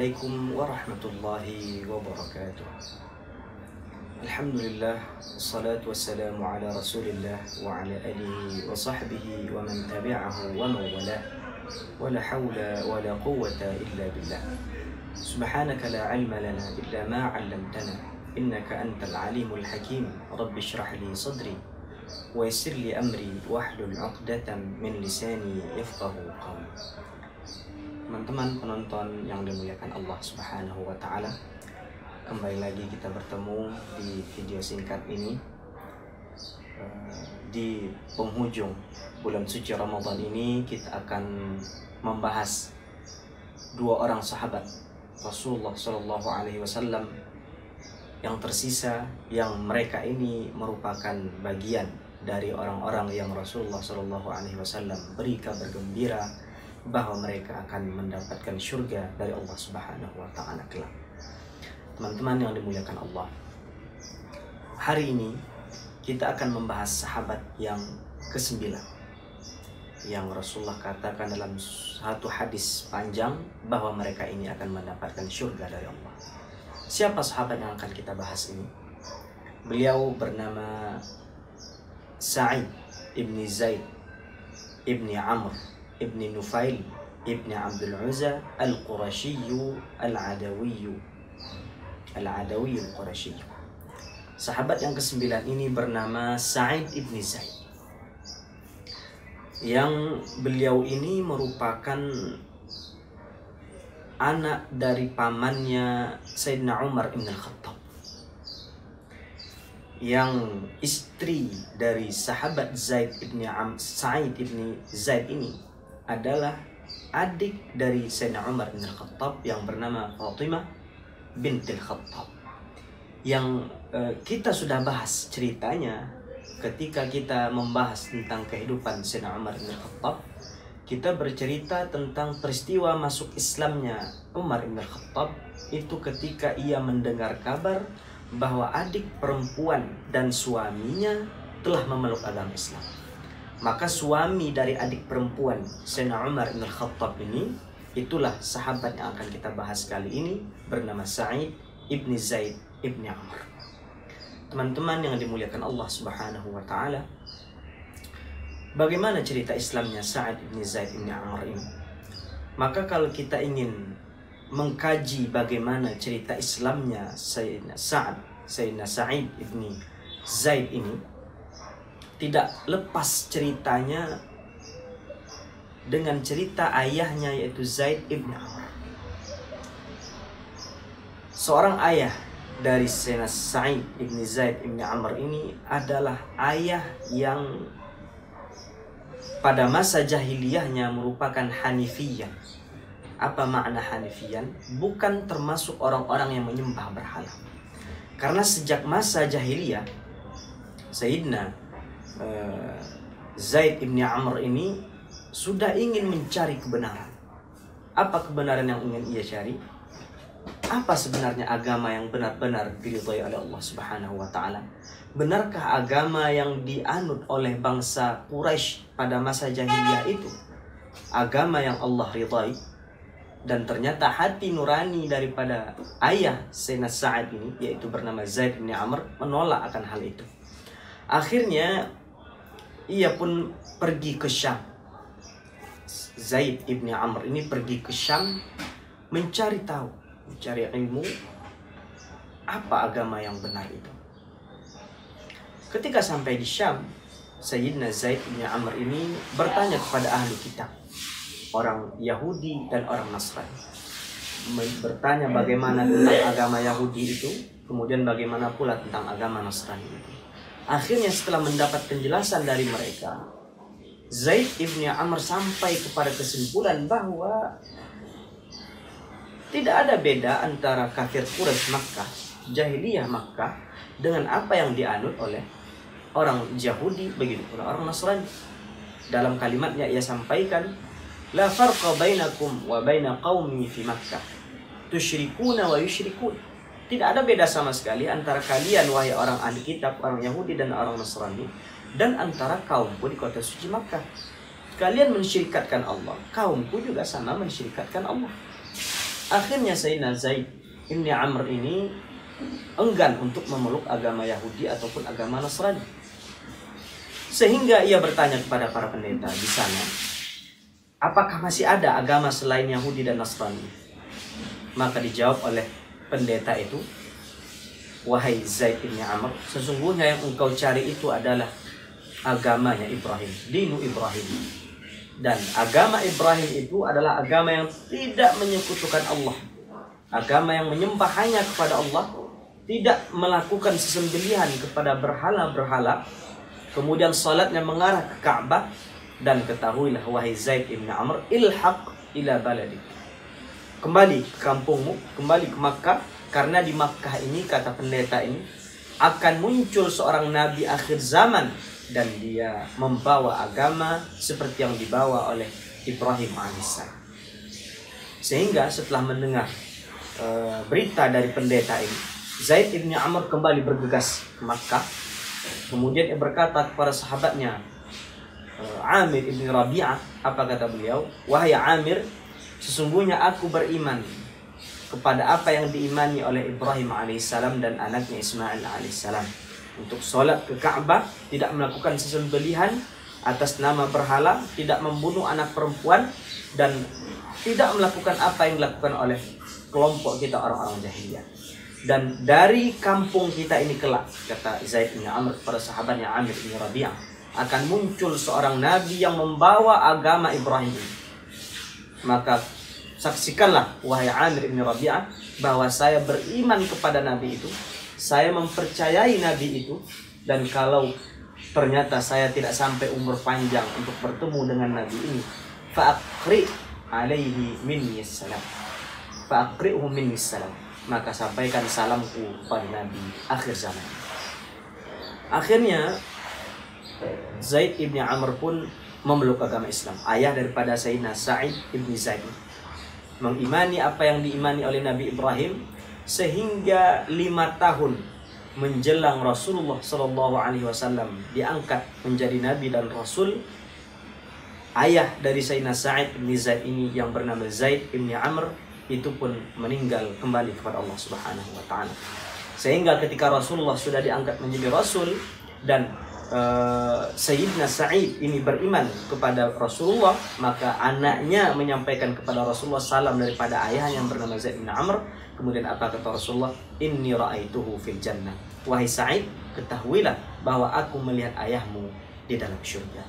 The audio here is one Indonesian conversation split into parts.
Assalamualaikum warahmatullahi wabarakatuh. Alhamdulillah, wassalatu wassalamu ala rasulillah wa ala alihi wa sahbihi wa man tabi'ahu wa man walah, wa la hawla wa la quwwata illa billah. Subhanaka la ilma lana illa ma 'allamtana, innaka antal alimul hakim. Rabbi shrah li sadri wa yassir li amri wahlul 'uqdatam min lisani yafqahu qawli. Teman-teman penonton yang dimuliakan Allah Subhanahu wa Ta'ala, kembali lagi kita bertemu di video singkat ini. Di penghujung bulan suci Ramadan ini, kita akan membahas dua orang sahabat Rasulullah Shallallahu Alaihi Wasallam yang tersisa, yang mereka ini merupakan bagian dari orang-orang yang Rasulullah Shallallahu Alaihi Wasallam beri kabar gembira bahwa mereka akan mendapatkan surga dari Allah Subhanahu wa Ta'ala kelak. Teman-teman yang dimuliakan Allah, hari ini kita akan membahas sahabat yang ke-9 yang Rasulullah katakan dalam satu hadis panjang bahwa mereka ini akan mendapatkan surga dari Allah. Siapa sahabat yang akan kita bahas ini? Beliau bernama Sa'id ibni Zaid ibni Amr ibni Nufail ibni Abdul Uzza al-Qurashiyu al-Adawiyu al-Qurashiyu. Sahabat yang ke-9 ini bernama Sa'id ibni Zaid, yang beliau ini merupakan anak dari pamannya Sayyidina Umar ibn al-Khattab, yang istri dari sahabat Sa'id ibni Zaid ini adalah adik dari Sayyidina Umar bin Al-Khattab yang bernama Fatimah bintil Khattab, yang kita sudah bahas ceritanya ketika kita membahas tentang kehidupan Sayyidina Umar bin Al-Khattab. Kita bercerita tentang peristiwa masuk Islamnya Umar bin Al-Khattab itu ketika ia mendengar kabar bahwa adik perempuan dan suaminya telah memeluk agama Islam. Maka suami dari adik perempuan Sayyidina Umar bin Al-Khattab ini, itulah sahabat yang akan kita bahas kali ini, bernama Sa'id ibni Zaid ibni Amr. Teman-teman yang dimuliakan Allah Subhanahu wa Ta'ala, bagaimana cerita Islamnya Sa'id ibni Zaid ibni Amr ini? Maka kalau kita ingin mengkaji bagaimana cerita Islamnya Sayyidina Sa'id ibni Zaid ini, tidak lepas ceritanya dengan cerita ayahnya, yaitu Zaid ibn Amr. Seorang ayah dari Sayyidina Sa'id ibn Zaid ibn Amr ini adalah ayah yang pada masa jahiliyahnya merupakan Hanifiyah. Apa makna Hanifiyan? Bukan termasuk orang-orang yang menyembah berhala. Karena sejak masa jahiliyah, Sayyidina Zaid ibn Amr ini sudah ingin mencari kebenaran. Apa kebenaran yang ingin ia cari? Apa sebenarnya agama yang benar-benar diridhai oleh Allah Subhanahu wa Ta'ala? Benarkah agama yang dianut oleh bangsa Quraisy pada masa jahiliyah itu agama yang Allah ridhai? Dan ternyata hati nurani daripada ayah Sayyidina Sa'id ini, yaitu bernama Zaid ibn Amr, menolak akan hal itu. Akhirnya ia pun pergi ke Syam. Zaid ibn Amr ini pergi ke Syam mencari tahu, mencari ilmu apa agama yang benar itu. Ketika sampai di Syam, Sayyidina Zaid ibn Amr ini bertanya kepada ahli kitab, orang Yahudi dan orang Nasrani. Bertanya bagaimana tentang agama Yahudi itu, kemudian bagaimana pula tentang agama Nasrani itu. Akhirnya setelah mendapat penjelasan dari mereka, Zaid ibn Amr sampai kepada kesimpulan bahwa tidak ada beda antara kafir Quraisy Makkah, jahiliyah Makkah, dengan apa yang dianut oleh orang Yahudi, begitu pula orang Nasrani. Dalam kalimatnya ia sampaikan, la farqa bainakum wa baina qaumi fi Makkah, tusyrikuna wa yusyrikun. Tidak ada beda sama sekali antara kalian, wahai orang ahli kitab, orang Yahudi dan orang Nasrani, dan antara kaumku di kota suci Makkah. Kalian mensyirikatkan Allah, kaumku juga sama mensyirikatkan Allah. Akhirnya Sayyidina Zaid ibn Amr ini enggan untuk memeluk agama Yahudi ataupun agama Nasrani. Sehingga ia bertanya kepada para pendeta di sana, apakah masih ada agama selain Yahudi dan Nasrani? Maka dijawab oleh pendeta itu, wahai Zaid ibn Amr, sesungguhnya yang engkau cari itu adalah agamanya Ibrahim, dinu Ibrahim. Dan agama Ibrahim itu adalah agama yang tidak menyekutukan Allah, agama yang menyembah hanya kepada Allah, tidak melakukan sesembelihan kepada berhala-berhala, kemudian salatnya mengarah ke Ka'bah. Dan ketahuilah wahai Zaid ibn Amr, ilhaq ila baladik, kembali ke kampungmu, kembali ke Makkah, karena di Makkah ini, kata pendeta ini, akan muncul seorang nabi akhir zaman, dan dia membawa agama seperti yang dibawa oleh Ibrahim alaihissalam. Sehingga setelah mendengar berita dari pendeta ini, Zaid ibn Amr kembali bergegas ke Makkah. Kemudian ia berkata kepada sahabatnya Amir ibn Rabi'ah, apa kata beliau? Wahai Amir, sesungguhnya aku beriman kepada apa yang diimani oleh Ibrahim alaihissalam dan anaknya Ismail alaihissalam, untuk sholat ke Ka'bah, tidak melakukan sesembelihan atas nama berhala, tidak membunuh anak perempuan, dan tidak melakukan apa yang dilakukan oleh kelompok kita orang-orang jahiliyah. Dan dari kampung kita ini kelak, kata Zaid bin Amr kepada sahabatnya Amir bin Rabi'ah, akan muncul seorang nabi yang membawa agama Ibrahim. Maka saksikanlah wahai Amir bin Rabi'ah bahwa saya beriman kepada nabi itu, saya mempercayai nabi itu, dan kalau ternyata saya tidak sampai umur panjang untuk bertemu dengan nabi ini, fa'aqri alaihi minni salam, fa'aqri'hu minni salam, maka sampaikan salamku pada nabi akhir zaman. Akhirnya Zaid ibn Amr pun memeluk agama Islam. Ayah daripada Sayyidina Sa'id ibn Zaid mengimani apa yang diimani oleh Nabi Ibrahim, sehingga 5 tahun menjelang Rasulullah SAW diangkat menjadi Nabi dan Rasul, ayah dari Sayyidina Sa'id bin Zaid ini yang bernama Zaid bin Amr itu pun meninggal kembali kepada Allah Subhanahu wa Ta'ala. Sehingga ketika Rasulullah sudah diangkat menjadi Rasul dan Sayyidina Sa'id ini beriman kepada Rasulullah, maka anaknya menyampaikan kepada Rasulullah salam daripada ayahnya yang bernama Zaid bin Amr. Kemudian apa kata Rasulullah? Inni ra'aituhu fil jannah. Wahai Sa'id, ketahuilah bahwa aku melihat ayahmu di dalam syurga.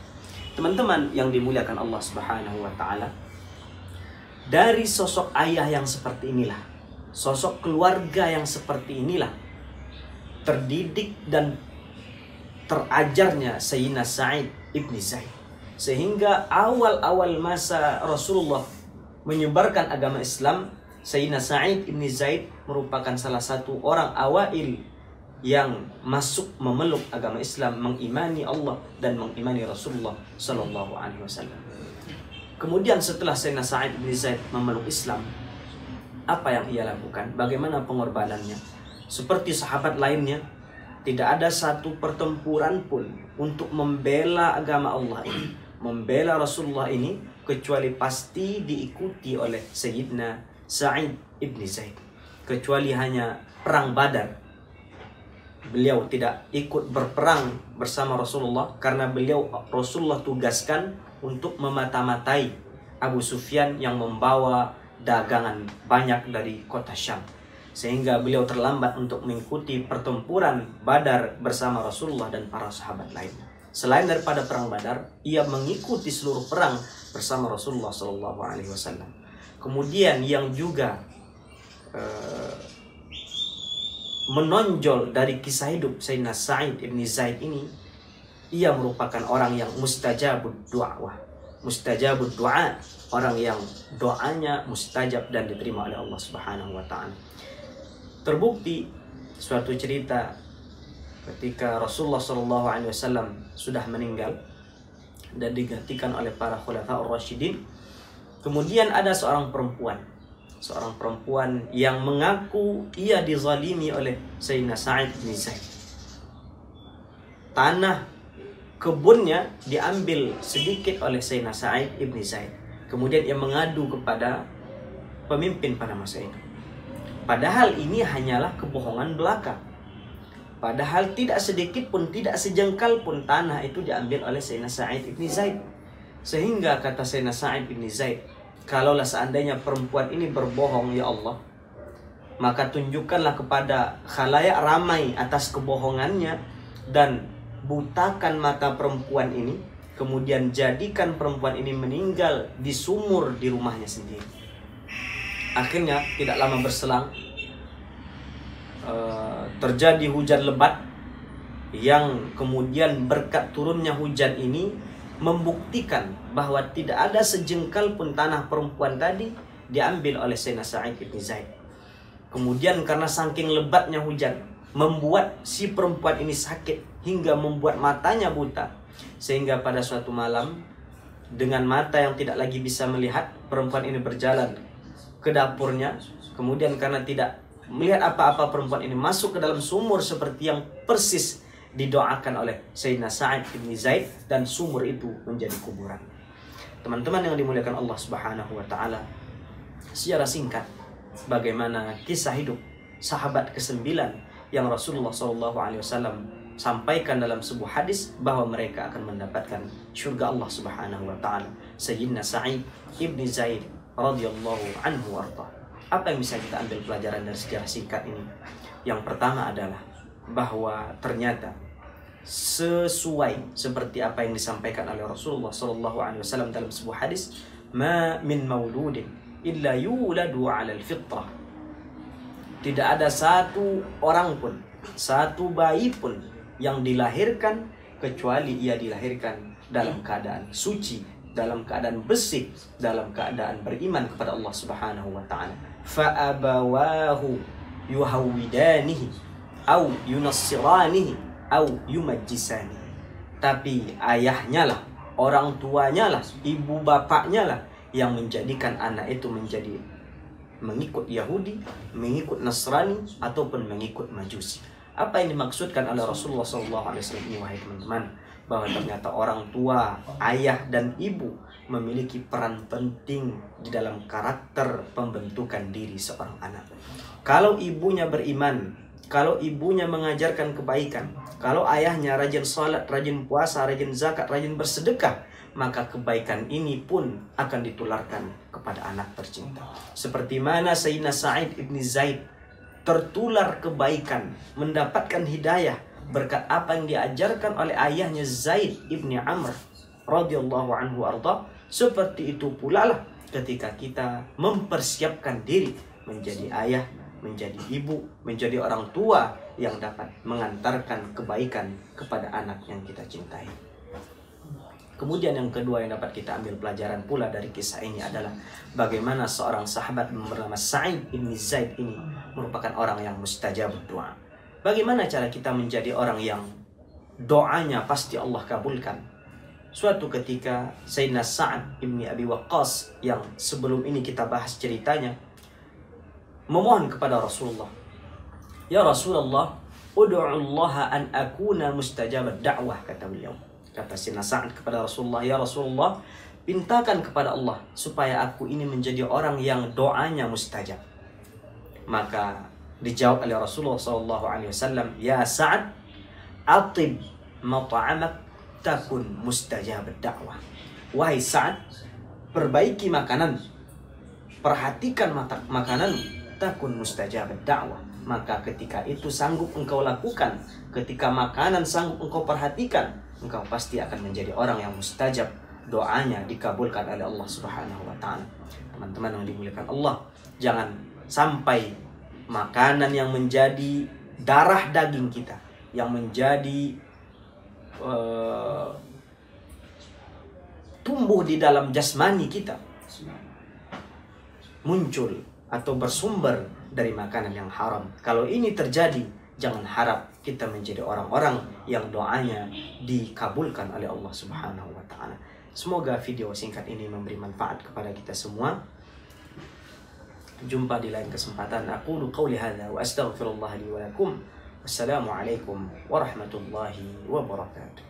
Teman-teman yang dimuliakan Allah Subhanahu wa Ta'ala, dari sosok ayah yang seperti inilah, sosok keluarga yang seperti inilah, terdidik dan terajarnya Sayyidina Sa'id ibn Zaid. Sehingga awal-awal masa Rasulullah menyebarkan agama Islam, Sayyidina Sa'id ibn Zaid merupakan salah satu orang awail yang masuk memeluk agama Islam, mengimani Allah dan mengimani Rasulullah Sallallahu Alaihi Wasallam. Kemudian setelah Sayyidina Sa'id ibn Zaid memeluk Islam, apa yang ia lakukan? Bagaimana pengorbanannya? Seperti sahabat lainnya, tidak ada satu pertempuran pun untuk membela agama Allah ini, membela Rasulullah ini, kecuali pasti diikuti oleh Sayyidina Sa'id ibn Zaid. Kecuali hanya perang Badar, beliau tidak ikut berperang bersama Rasulullah karena Rasulullah tugaskan untuk memata-matai Abu Sufyan yang membawa dagangan banyak dari kota Syam. Sehingga beliau terlambat untuk mengikuti pertempuran Badar bersama Rasulullah dan para sahabat lainnya. Selain daripada perang Badar, ia mengikuti seluruh perang bersama Rasulullah SAW. Kemudian yang juga menonjol dari kisah hidup Sayyidina Sa'id ibn Zaid ini, ia merupakan orang yang mustajabud du'wah, mustajabud du'a, orang yang doanya mustajab dan diterima oleh Allah Subhanahu wa Ta'ala. Terbukti suatu cerita ketika Rasulullah SAW sudah meninggal dan digantikan oleh para khulafaur rasyidin. Kemudian ada seorang perempuan yang mengaku ia dizalimi oleh Sayyidina Sa'id bin Zaid. Tanah kebunnya diambil sedikit oleh Sayyidina Sa'id bin Zaid. Kemudian ia mengadu kepada pemimpin pada masa itu. Padahal ini hanyalah kebohongan belaka. Padahal tidak sedikit pun, tidak sejengkal pun tanah itu diambil oleh Sayyidina Sa'id ibn Zaid. Sehingga kata Sayyidina Sa'id ibn Zaid, kalaulah seandainya perempuan ini berbohong, ya Allah, maka tunjukkanlah kepada khalayak ramai atas kebohongannya dan butakan mata perempuan ini, kemudian jadikan perempuan ini meninggal di sumur di rumahnya sendiri. Akhirnya tidak lama berselang terjadi hujan lebat yang kemudian berkat turunnya hujan ini membuktikan bahwa tidak ada sejengkal pun tanah perempuan tadi diambil oleh Sayyidina Sa'id ibn Zaid. Kemudian karena saking lebatnya hujan membuat si perempuan ini sakit hingga membuat matanya buta, sehingga pada suatu malam dengan mata yang tidak lagi bisa melihat, perempuan ini berjalan ke dapurnya. Kemudian karena tidak melihat apa-apa, perempuan ini masuk ke dalam sumur seperti yang persis didoakan oleh Sayyidina Sa'id bin Zaid, dan sumur itu menjadi kuburan. Teman-teman yang dimuliakan Allah Subhanahu wa taala, secara singkat bagaimana kisah hidup sahabat ke-9 yang Rasulullah SAW sampaikan dalam sebuah hadis bahwa mereka akan mendapatkan surga Allah Subhanahu wa taala. Sayyidina Sa'id ibn Zaid radhiyallahu anhu warḍah. Apa yang bisa kita ambil pelajaran dari sejarah singkat ini? Yang pertama adalah bahwa ternyata sesuai seperti apa yang disampaikan oleh Rasulullah SAW dalam sebuah hadis, ma min mauludin illa yuladu 'ala al-fitrah. Tidak ada satu orang pun, satu bayi pun yang dilahirkan kecuali ia dilahirkan dalam keadaan suci, dalam keadaan bersih, dalam keadaan beriman kepada Allah Subhanahu wa taala. Fa abawahu yuhawidanihi au yunassiranihi au yumajjisani. Tapi ayahnya lah, orang tuanya lah, ibu bapaknya lah yang menjadikan anak itu menjadi mengikut Yahudi, mengikut Nasrani, ataupun mengikut Majusi. Apa yang dimaksudkan oleh Rasulullah SAW ini, wahai teman-teman? Bahwa ternyata orang tua, ayah dan ibu memiliki peran penting di dalam karakter pembentukan diri seorang anak. Kalau ibunya beriman, kalau ibunya mengajarkan kebaikan, kalau ayahnya rajin salat, rajin puasa, rajin zakat, rajin bersedekah, maka kebaikan ini pun akan ditularkan kepada anak tercinta. Seperti mana Sayyidina Sa'id ibn Zaid tertular kebaikan, mendapatkan hidayah berkat apa yang diajarkan oleh ayahnya Zaid ibn Amr radhiyallahu anhu arda. Seperti itu pula lah ketika kita mempersiapkan diri menjadi ayah, menjadi ibu, menjadi orang tua yang dapat mengantarkan kebaikan kepada anak yang kita cintai. Kemudian yang kedua yang dapat kita ambil pelajaran pula dari kisah ini adalah bagaimana seorang sahabat bernama Sa'id bin Zaid ini merupakan orang yang mustajab doa. Bagaimana cara kita menjadi orang yang doanya pasti Allah kabulkan? Suatu ketika Sayyidina Sa'ad bin Abi Waqqas yang sebelum ini kita bahas ceritanya memohon kepada Rasulullah, ya Rasulullah, ud'u Allah an akuna mustajab da'wah, kata beliau. Kata Sayyidina Sa'ad kepada Rasulullah, ya Rasulullah, pintakan kepada Allah supaya aku ini menjadi orang yang doanya mustajab. Maka dijawab oleh Rasulullah SAW, ya Sa'ad, atib mat'amak takun mustajab dakwah. Wahai Sa'ad, perbaiki makanan, perhatikan makanan, takun mustajab dakwah. Maka ketika itu sanggup engkau lakukan, ketika makanan sanggup engkau perhatikan, engkau pasti akan menjadi orang yang mustajab, doanya dikabulkan oleh Allah Subhanahu wa taala. Teman-teman yang dimuliakan Allah, jangan sampai makanan yang menjadi darah daging kita, yang menjadi tumbuh di dalam jasmani kita, muncul atau bersumber dari makanan yang haram. Kalau ini terjadi, jangan harap kita menjadi orang-orang yang doanya dikabulkan oleh Allah Subhanahu wa taala. Semoga video singkat ini memberi manfaat kepada kita semua. Jumpa di lain kesempatan. Aqulu qawli hadza wa astaghfirullah li wa lakum. Wassalamualaikum warahmatullahi wabarakatuh.